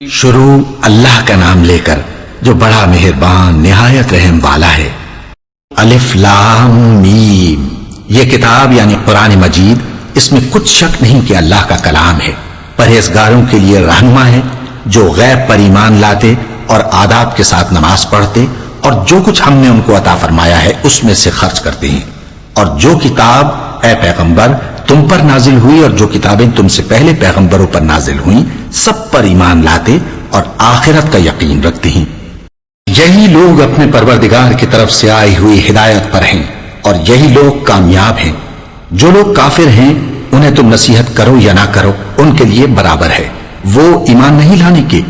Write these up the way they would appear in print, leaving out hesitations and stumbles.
شروع اللہ کا نام لے کر جو بڑا مہربان نہایت رحم والا ہے۔ الف لام میم، یہ کتاب یعنی قرآن مجید، اس میں کچھ شک نہیں کہ اللہ کا کلام ہے، پرہیزگاروں کے لیے رہنما ہے جو غیب پر ایمان لاتے اور آداب کے ساتھ نماز پڑھتے اور جو کچھ ہم نے ان کو عطا فرمایا ہے اس میں سے خرچ کرتے ہیں، اور جو کتاب اے پیغمبر تم پر نازل ہوئی اور جو کتابیں تم سے پہلے پیغمبروں پر نازل ہوئیں سب پر ایمان لاتے اور آخرت کا یقین رکھتے ہیں۔ یہی لوگ اپنے پروردگار کی طرف سے آئی ہوئی ہدایت پر ہیں اور یہی لوگ کامیاب ہیں۔ جو لوگ کافر ہیں انہیں تم نصیحت کرو یا نہ کرو ان کے لیے برابر ہے، وہ ایمان نہیں لانے کے۔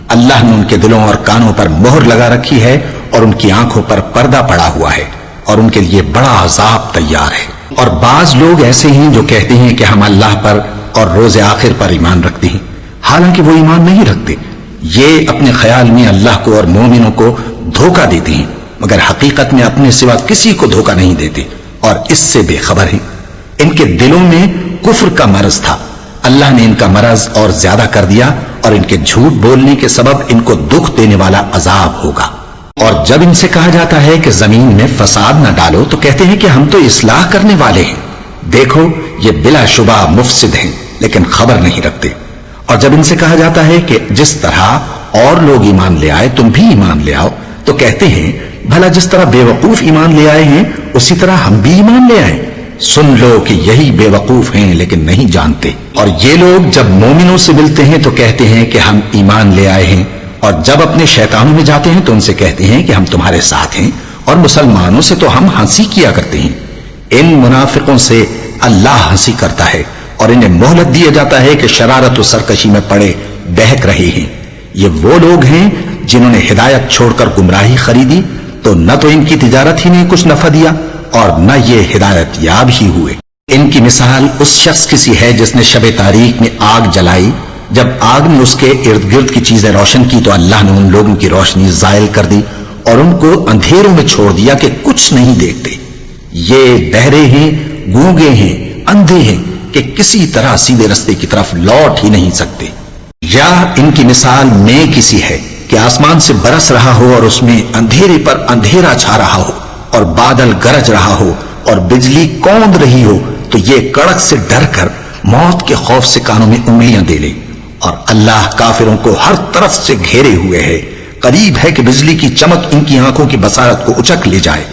اللہ نے ان کے دلوں اور کانوں پر مہر لگا رکھی ہے اور ان کی آنکھوں پر پردہ پڑا ہوا ہے اور ان کے لیے بڑا عذاب تیار ہے۔ اور بعض لوگ ایسے ہیں جو کہتے ہیں کہ ہم اللہ پر اور روز آخر پر ایمان رکھتے ہیں، حالانکہ وہ ایمان نہیں رکھتے۔ یہ اپنے خیال میں اللہ کو اور مومنوں کو دھوکہ دیتے ہیں، مگر حقیقت میں اپنے سوا کسی کو دھوکہ نہیں دیتے اور اس سے بے خبر ہیں۔ ان کے دلوں میں کفر کا مرض تھا، اللہ نے ان کا مرض اور زیادہ کر دیا اور ان کے جھوٹ بولنے کے سبب ان کو دکھ دینے والا عذاب ہوگا۔ اور جب ان سے کہا جاتا ہے کہ زمین میں فساد نہ ڈالو تو کہتے ہیں کہ ہم تو اصلاح کرنے والے ہیں، دیکھو یہ بلا شبہ مفسد ہیں لیکن خبر نہیں رکھتے۔ اور جب ان سے کہا جاتا ہے کہ جس طرح اور لوگ ایمان لے آئے تم بھی ایمان لے آؤ تو کہتے ہیں بھلا جس طرح بے وقوف ایمان لے آئے ہیں اسی طرح ہم بھی ایمان لے آئے۔ سن لو کہ یہی بے وقوف ہیں لیکن نہیں جانتے۔ اور یہ لوگ جب مومنوں سے ملتے ہیں تو کہتے ہیں کہ ہم ایمان لے آئے ہیں، اور جب اپنے شیطانوں میں جاتے ہیں تو ان سے کہتے ہیں کہ ہم تمہارے ساتھ ہیں، اور مسلمانوں سے تو ہم ہنسی کیا کرتے ہیں۔ ان منافقوں سے اللہ ہنسی کرتا ہے اور انہیں مہلت دیا جاتا ہے کہ شرارت و سرکشی میں پڑے بہک رہے ہیں۔ یہ وہ لوگ ہیں جنہوں نے ہدایت چھوڑ کر گمراہی خریدی تو نہ تو ان کی تجارت ہی نے کچھ نفع دیا اور نہ یہ ہدایت یاب ہی ہوئے۔ ان کی مثال اس شخص کی سی ہے جس نے شب تاریک میں آگ جلائی، جب آگ نے اس کے ارد گرد کی چیزیں روشن کی تو اللہ نے ان لوگوں کی روشنی زائل کر دی اور ان کو اندھیروں میں چھوڑ دیا کہ کچھ نہیں دیکھتے۔ یہ بہرے ہیں، گونگے ہیں، اندھے ہیں کہ کسی طرح سیدھے رستے کی طرف لوٹ ہی نہیں سکتے۔ یا ان کی مثال میں کسی ہے کہ آسمان سے برس رہا ہو اور اس میں اندھیرے پر اندھیرا چھا رہا ہو اور بادل گرج رہا ہو اور بجلی کوند رہی ہو تو یہ کڑک سے ڈر کر موت کے خوف سے کانوں میں انگلیاں دے لے۔ اور اللہ کافروں کو ہر طرف سے گھیرے ہوئے ہے، قریب ہے کہ بجلی کی چمک ان کی آنکھوں کی بصارت کو اچک لے جائے۔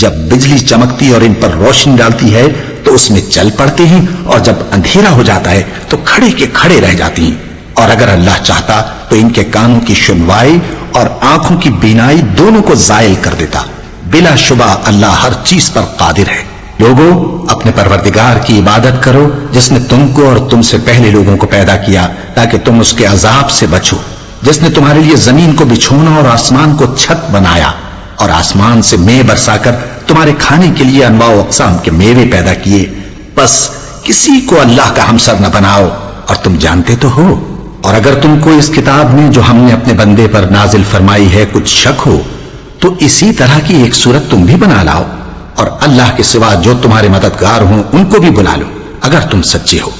جب بجلی چمکتی اور ان پر روشنی ڈالتی ہے تو اس میں چل پڑتے ہیں اور جب اندھیرا ہو جاتا ہے تو کھڑے کے کھڑے رہ جاتی ہیں۔ اور اگر اللہ چاہتا تو ان کے کانوں کی سنوائی اور آنکھوں کی بینائی دونوں کو زائل کر دیتا۔ بلا شبہ اللہ ہر چیز پر قادر ہے۔ لوگوں اپنے پروردگار کی عبادت کرو جس نے تم کو اور تم سے پہلے لوگوں کو پیدا کیا تاکہ تم اس کے عذاب سے بچو، جس نے تمہارے لیے زمین کو بچھونا اور آسمان کو چھت بنایا اور آسمان سے مے برسا کر تمہارے کھانے کے لیے انواع و اقسام کے میوے پیدا کیے، بس کسی کو اللہ کا ہمسر نہ بناؤ اور تم جانتے تو ہو۔ اور اگر تم کو اس کتاب میں جو ہم نے اپنے بندے پر نازل فرمائی ہے کچھ شک ہو تو اسی طرح کی ایک صورت تم بھی بنا لاؤ اور اللہ کے سوا جو تمہارے مددگار ہوں ان کو بھی بلا لو اگر تم سچے ہو۔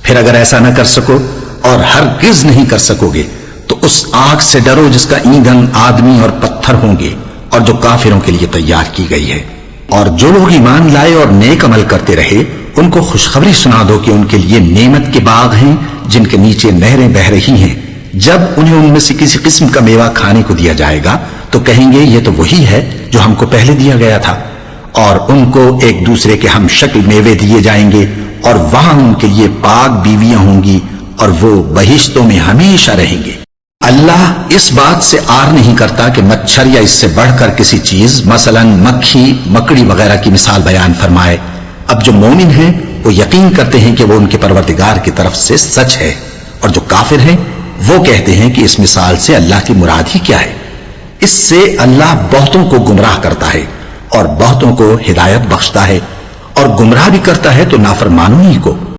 پھر اگر ایسا نہ کر سکو اور ہرگز نہیں کر سکو گے تو اس آگ سے ڈرو جس کا ایندھن آدمی اور پتھر ہوں گے اور جو کافروں کے لیے تیار کی گئی ہے۔ اور جو لوگ ایمان لائے اور نیک عمل کرتے رہے ان کو خوشخبری سنا دو کہ ان کے لیے نعمت کے باغ ہیں جن کے نیچے نہریں بہ رہی ہیں۔ جب انہیں ان میں سے کسی قسم کا میوہ کھانے کو دیا جائے گا تو کہیں گے یہ تو وہی ہے جو ہم کو پہلے دیا گیا تھا، اور ان کو ایک دوسرے کے ہم شکل میوے دیے جائیں گے اور وہاں ان کے لیے پاک بیویاں ہوں گی اور وہ بہشتوں میں ہمیشہ رہیں گے۔ اللہ اس بات سے آر نہیں کرتا کہ مچھر یا اس سے بڑھ کر کسی چیز مثلا مکھی مکڑی وغیرہ کی مثال بیان فرمائے۔ اب جو مومن ہیں وہ یقین کرتے ہیں کہ وہ ان کے پروردگار کی طرف سے سچ ہے، اور جو کافر ہیں وہ کہتے ہیں کہ اس مثال سے اللہ کی مراد ہی کیا ہے۔ اس سے اللہ بہتوں کو گمراہ کرتا ہے اور بہتوں کو ہدایت بخشتا ہے، اور گمراہ بھی کرتا ہے تو نافرمانوں ہی کو۔